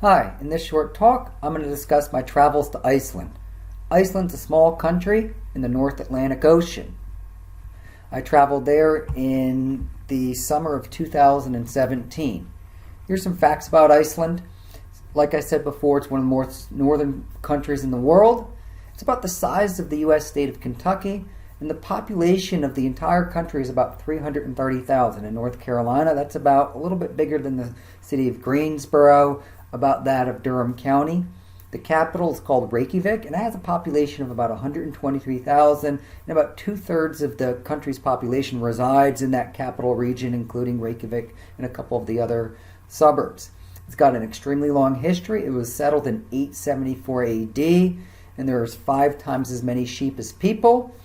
Hi, in this short talk, I'm going to discuss my travels to Iceland. Iceland's a small country in the North Atlantic Ocean. I traveled there in the summer of 2017. Here's some facts about Iceland. Like I said before, it's one of the more northern countries in the world. It's about the size of the U.S. state of Kentucky, and the population of the entire country is about 330,000. In North Carolina, that's about a little bit bigger than the city of Greensboro, about that of Durham County. The capital is called Reykjavik, and it has a population of about 123,000, and about two-thirds of the country's population resides in that capital region, including Reykjavik and a couple of the other suburbs. It's got an extremely long history. It was settled in 874 AD, and there's 5 times as many sheep as people.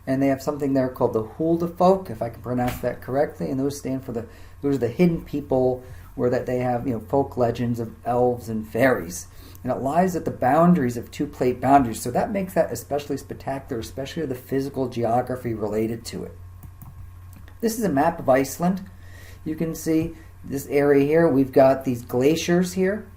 And they have something there called the Huldufolk, if I can pronounce that correctly, and those stand for those are the hidden people, where that they have folk legends of elves and fairies. And it lies at the boundaries of 2 plate boundaries, so that makes that especially spectacular, especially the physical geography related to it. This is a map of Iceland. You can see this area here. We've got these glaciers here,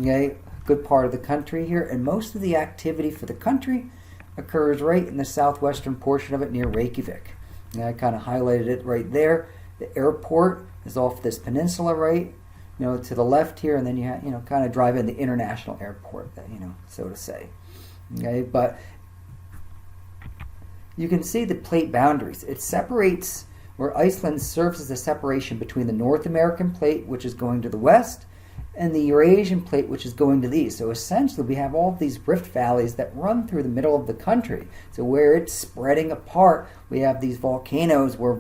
okay, good part of the country here, and most of the activity for the country occurs right in the southwestern portion of it near Reykjavik. And I kind of highlighted it right there. The airport is off this peninsula right, to the left here, and then you kind of drive in the international airport, so to say. Okay, but you can see the plate boundaries. It separates where Iceland serves as a separation between the North American plate, which is going to the west, and the Eurasian plate, which is going to the east. So essentially, we have all of these rift valleys that run through the middle of the country. So where it's spreading apart, we have these volcanoes where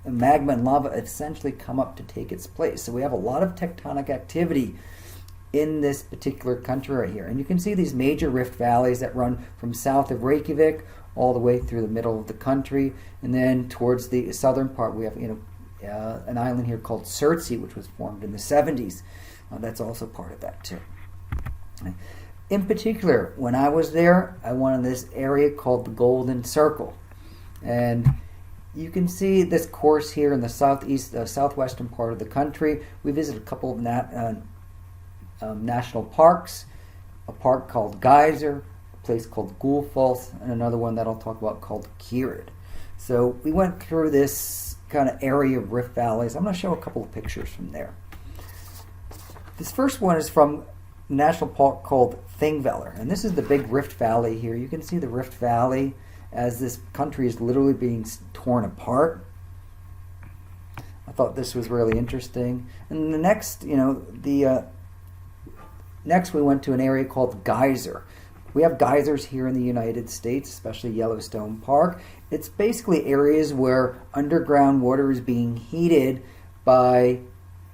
magma and lava essentially come up to take its place. So we have a lot of tectonic activity in this particular country right here. And you can see these major rift valleys that run from south of Reykjavik all the way through the middle of the country. And then towards the southern part, we have an island here called Surtsey, which was formed in the 70s. That's also part of that too. In particular, when I was there, I went in this area called the Golden Circle. And you can see this course here in the southwestern part of the country. We visited a couple of national parks, a park called Geysir, a place called Gullfoss, and another one that I'll talk about called Kerid. So we went through this kind of area of rift valleys. I'm going to show a couple of pictures from there. This first one is from a national park called Thinvellir, and this is the big rift valley here. You can see the rift valley as this country is literally being torn apart. I thought this was really interesting. And the next, next we went to an area called Geysir. We have geysers here in the United States, especially Yellowstone Park. It's basically areas where underground water is being heated by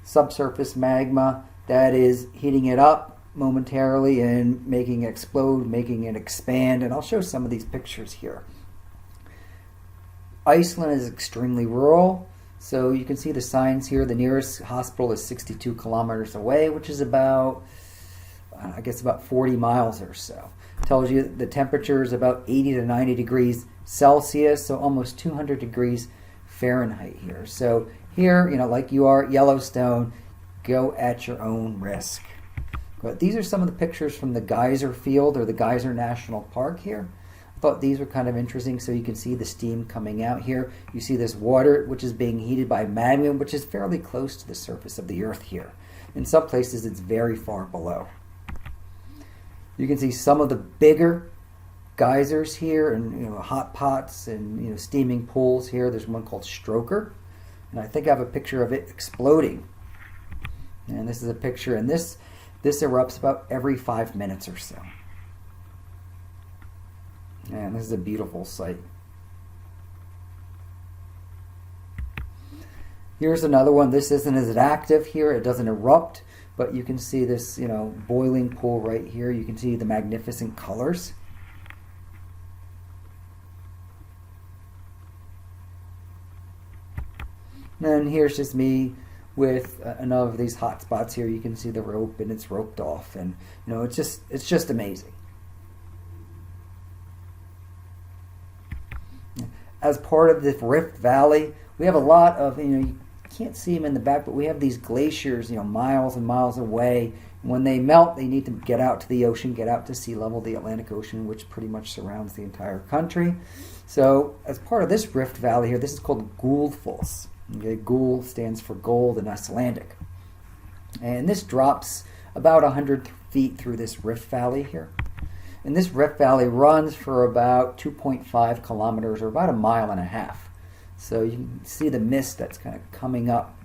subsurface magma that is heating it up momentarily and making it explode, making it expand. And I'll show some of these pictures here. Iceland is extremely rural, so you can see the signs here. The nearest hospital is 62 kilometers away, which is about 40 miles or so. Tells you the temperature is about 80 to 90 degrees Celsius, so almost 200 degrees Fahrenheit here. So here, like you are at Yellowstone, go at your own risk. But these are some of the pictures from the Geysir Field or the Geysir National Park here. I thought these were kind of interesting, so you can see the steam coming out here. You see this water, which is being heated by magma, which is fairly close to the surface of the earth here. In some places, it's very far below. You can see some of the bigger geysers here, and hot pots and steaming pools here. There's one called Stroker, and I think I have a picture of it exploding. And this is a picture, and this erupts about every 5 minutes or so. And this is a beautiful sight. Here's another one. This isn't as active here. It doesn't erupt, but you can see this, boiling pool right here. You can see the magnificent colors. And here's just me with another of these hot spots here. You can see the rope, and it's roped off, and it's just amazing. As part of this Rift Valley, we have a lot of can't see them in the back, but we have these glaciers, miles and miles away. When they melt, they need to get out to the ocean, get out to sea level, the Atlantic Ocean, which pretty much surrounds the entire country. So as part of this rift valley here, this is called Gullfoss. Okay, Gull stands for gold in Icelandic. And this drops about 100 feet through this rift valley here. And this rift valley runs for about 2.5 kilometers, or about a mile and a half. So you can see the mist that's kind of coming up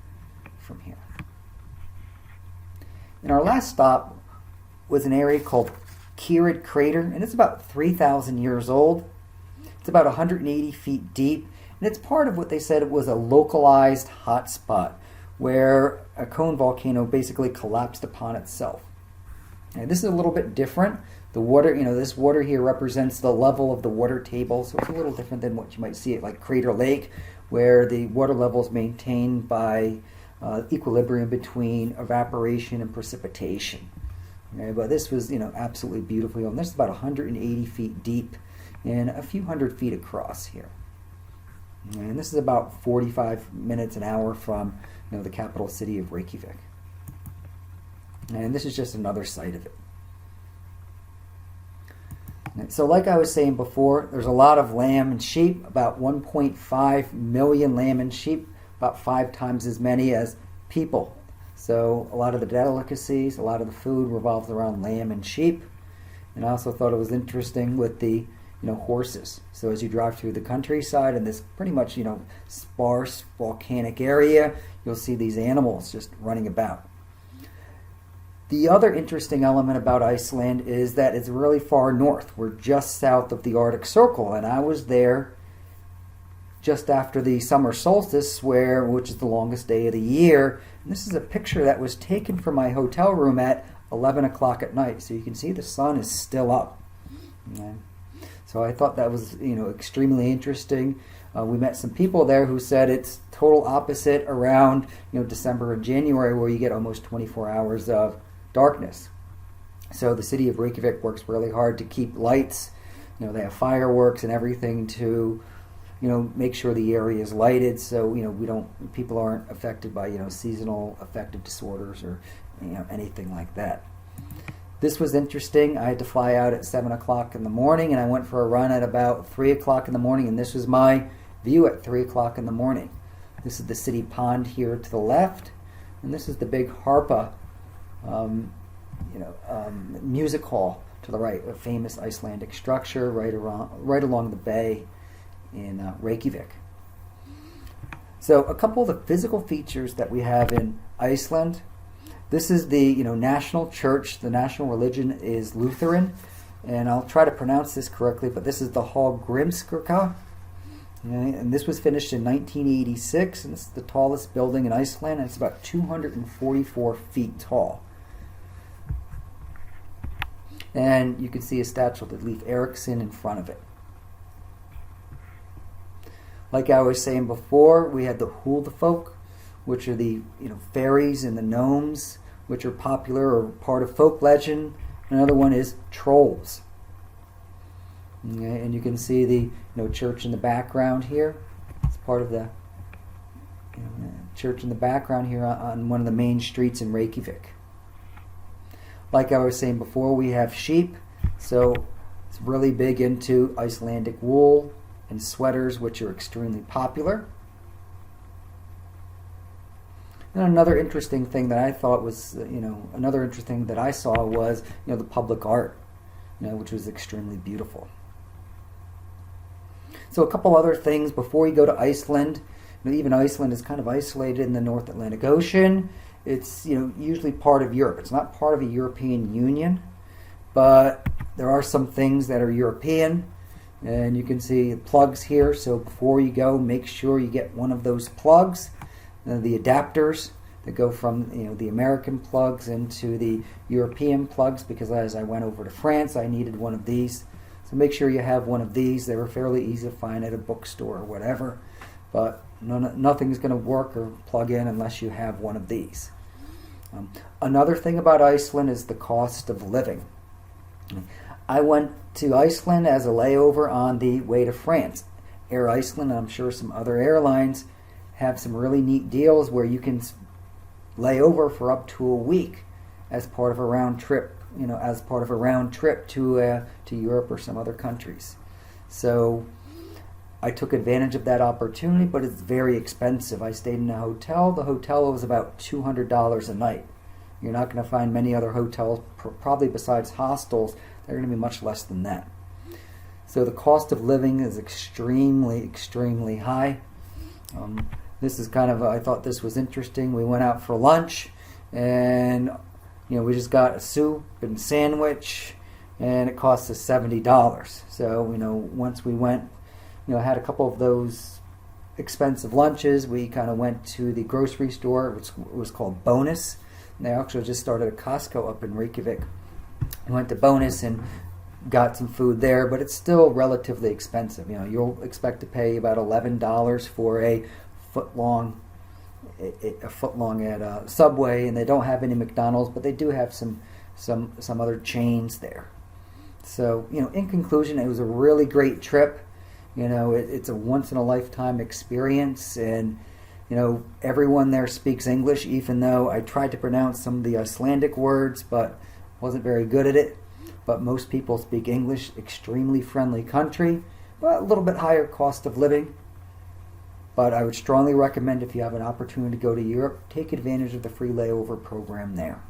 from here. And our last stop was an area called Kerid Crater, and it's about 3,000 years old. It's about 180 feet deep, and it's part of what they said it was a localized hot spot where a cone volcano basically collapsed upon itself. And this is a little bit different. The water, this water here represents the level of the water table, so it's a little different than what you might see at like Crater Lake, where the water level is maintained by equilibrium between evaporation and precipitation. Okay, but this was, absolutely beautiful. And this is about 180 feet deep and a few hundred feet across here. And this is about 45 minutes an hour from, the capital city of Reykjavik. And this is just another site of it. So like I was saying before, there's a lot of lamb and sheep, about 1.5 million lamb and sheep, about 5 times as many as people. So a lot of the delicacies, a lot of the food revolves around lamb and sheep. And I also thought it was interesting with the horses. So as you drive through the countryside in this pretty much sparse volcanic area, you'll see these animals just running about. The other interesting element about Iceland is that it's really far north. We're just south of the Arctic Circle, and I was there just after the summer solstice, which is the longest day of the year. And this is a picture that was taken from my hotel room at 11 o'clock at night. So you can see the sun is still up. Okay. So I thought that was extremely interesting. We met some people there who said it's total opposite around December and January, where you get almost 24 hours of darkness. So the city of Reykjavik works really hard to keep lights. They have fireworks and everything to make sure the area is lighted, so people aren't affected by seasonal affective disorders or anything like that. This was interesting. I had to fly out at 7 o'clock in the morning, and I went for a run at about 3 o'clock in the morning, and this was my view at 3 o'clock in the morning. This is the city pond here to the left, and this is the big Harpa music hall to the right, a famous Icelandic structure right along the bay in Reykjavik. So a couple of the physical features that we have in Iceland. This is the national church. The national religion is Lutheran, and I'll try to pronounce this correctly, but this is the Hallgrímskirkja. Okay, and this was finished in 1986, and this is the tallest building in Iceland, and it's about 244 feet tall. And you can see a statue of Leif Erikson in front of it. Like I was saying before, we had the Huldufolk, which are the fairies and the gnomes, which are popular or part of folk legend. Another one is trolls. Okay, and you can see the church in the background here. It's part of the church in the background here on one of the main streets in Reykjavik. Like I was saying before, we have sheep, so it's really big into Icelandic wool and sweaters, which are extremely popular. And another interesting thing that I thought was, another interesting thing that I saw was, the public art, which was extremely beautiful. So a couple other things before you go to Iceland. Even Iceland is kind of isolated in the North Atlantic Ocean. It's usually part of Europe. It's not part of a European Union, but there are some things that are European, and you can see plugs here. So before you go, make sure you get one of those plugs, the adapters that go from the American plugs into the European plugs, because as I went over to France, I needed one of these. So make sure you have one of these. They were fairly easy to find at a bookstore or whatever, but nothing's going to work or plug in unless you have one of these. Another thing about Iceland is the cost of living. I went to Iceland as a layover on the way to France. Air Iceland, and I'm sure some other airlines, have some really neat deals where you can lay over for up to a week as part of a round trip, to Europe or some other countries. So I took advantage of that opportunity, but it's very expensive. I stayed in a hotel. The hotel was about $200 a night. You're not going to find many other hotels, probably besides hostels, they're going to be much less than that. So the cost of living is extremely, extremely high. This is I thought this was interesting. We went out for lunch, and we just got a soup and sandwich, and it cost us $70. So once we went, had a couple of those expensive lunches, we kind of went to the grocery store, which was called Bonus. And they actually just started a Costco up in Reykjavik. We went to Bonus and got some food there, but it's still relatively expensive. You'll expect to pay about $11 for a foot long at Subway, and they don't have any McDonald's, but they do have some other chains there. So in conclusion, it was a really great trip. It's a once in a lifetime experience, and everyone there speaks English, even though I tried to pronounce some of the Icelandic words, but wasn't very good at it. But most people speak English. Extremely friendly country, but a little bit higher cost of living. But I would strongly recommend, if you have an opportunity to go to Europe, take advantage of the free layover program there.